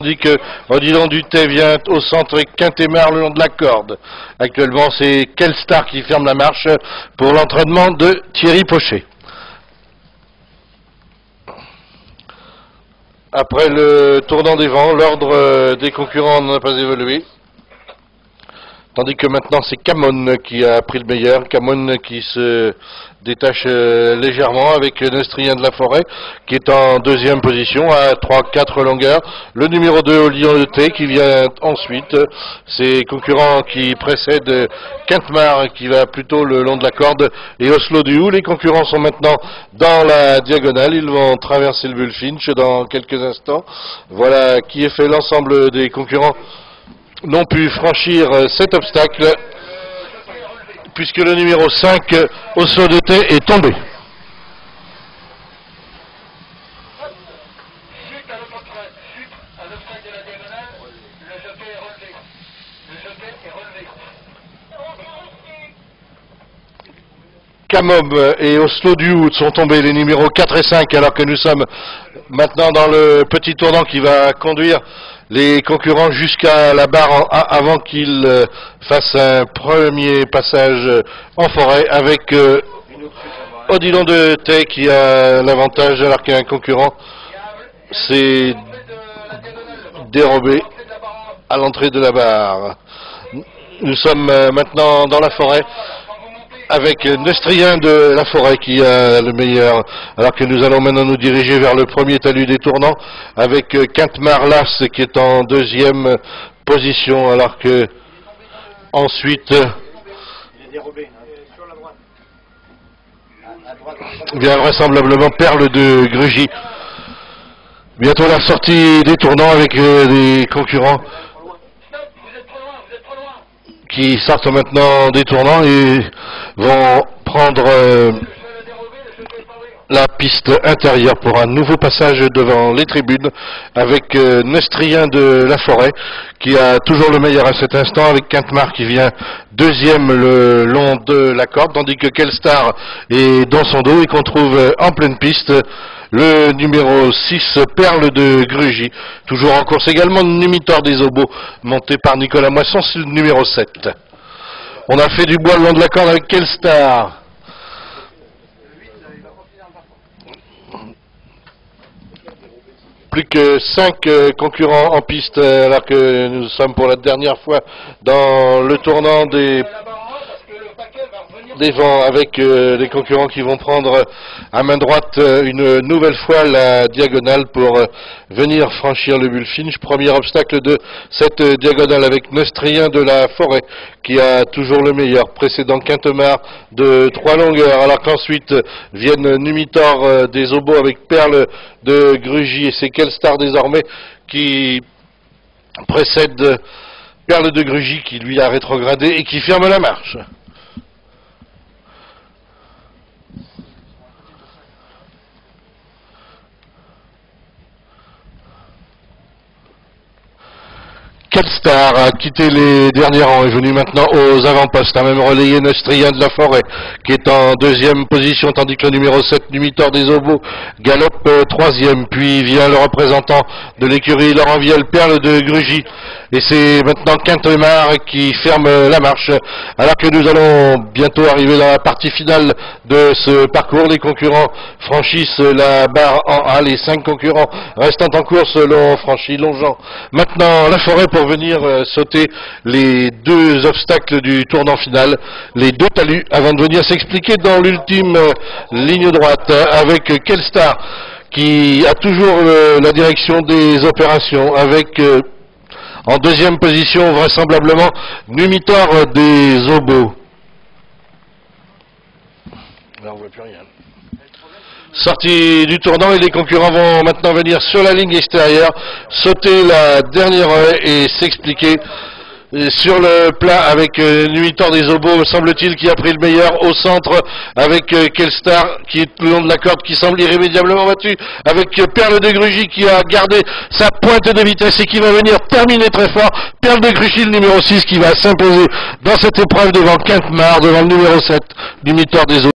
Tandis que Odilon Dutet vient au centre et Quintémar le long de la corde. Actuellement, c'est Kelstar qui ferme la marche pour l'entraînement de Thierry Pochet. Après le tournant des vents, l'ordre des concurrents n'a pas évolué. Tandis que maintenant c'est Camon qui a pris le meilleur, Camon qui se détache légèrement avec Neustrien de la Forêt qui est en deuxième position à 3-4 longueurs. Le numéro 2 Odilon Dutet qui vient ensuite, ses concurrents qui précèdent Quintemar qui va plutôt le long de la corde et Oslo du Hou. Les concurrents sont maintenant dans la diagonale, ils vont traverser le Bullfinch dans quelques instants. Voilà qui est fait, l'ensemble des concurrents n'ont pu franchir cet obstacle puisque le numéro 5 Oslo Dutet est tombé. Camom et Oslo du Hou sont tombés, les numéros 4 et 5, alors que nous sommes maintenant dans le petit tournant qui va conduire les concurrents jusqu'à la barre avant qu'ils fassent un premier passage en forêt avec Odilon Dutet qui a l'avantage alors qu'un concurrent s'est dérobé à l'entrée de la barre. Nous sommes maintenant dans la forêt avec Neustrien de la Forêt qui a le meilleur, alors que nous allons maintenant nous diriger vers le premier talus des tournants avec Quintemar Las qui est en deuxième position, alors que ensuite bien vraisemblablement Perle de Grugy. Bientôt la sortie des tournants avec des concurrents qui sortent maintenant des tournants et vont prendre la piste intérieure pour un nouveau passage devant les tribunes avec Neustrien de la Forêt qui a toujours le meilleur à cet instant avec Quintemar qui vient deuxième le long de la corde, tandis que Kelstar est dans son dos et qu'on trouve en pleine piste le numéro 6, Perle de Grugy, toujours en course également, Numitor des Obos, monté par Nicolas Moisson, c'est le numéro 7. On a fait du bois le long de la corde avec Kelstar. Plus que 5 concurrents en piste, alors que nous sommes pour la dernière fois dans le tournant des vents avec les concurrents qui vont prendre à main droite une nouvelle fois la diagonale pour venir franchir le Bullfinch. Premier obstacle de cette diagonale avec Neustrien de la Forêt qui a toujours le meilleur, précédant Quintemar de 3 longueurs, alors qu'ensuite viennent Numitor des Obos avec Perle de Grugy et c'est Kelstar désormais qui précède Perle de Grugy qui lui a rétrogradé et qui ferme la marche. Kelstar a quitté les derniers rangs, est venu maintenant aux avant-postes, a même relayé Neustrien de la Forêt, qui est en deuxième position, tandis que le numéro 7, Numitor des Obos, galope troisième, puis vient le représentant de l'écurie Laurent Viel, Perle de Grugy, et c'est maintenant Quintemar qui ferme la marche, alors que nous allons bientôt arriver dans la partie finale de ce parcours. Les concurrents franchissent la barre en A, les 5 concurrents restant en course l'ont franchi, longeant maintenant la forêt pour venir sauter les 2 obstacles du tournant final, les 2 talus, avant de venir s'expliquer dans l'ultime ligne droite avec Kelstar qui a toujours la direction des opérations avec en deuxième position vraisemblablement Numitor des Obos. Là on voit plus rien. Sortie du tournant et les concurrents vont maintenant venir sur la ligne extérieure, sauter la dernière haie et s'expliquer sur le plat avec Numitor des Obos, semble-t-il, qui a pris le meilleur au centre avec Kelstar qui est le long de la corde, qui semble irrémédiablement battu, avec Perle de Grugy qui a gardé sa pointe de vitesse et qui va venir terminer très fort. Perle de Grugy, le numéro 6, qui va s'imposer dans cette épreuve devant Quintemar, devant le numéro 7, Numitor des Obos.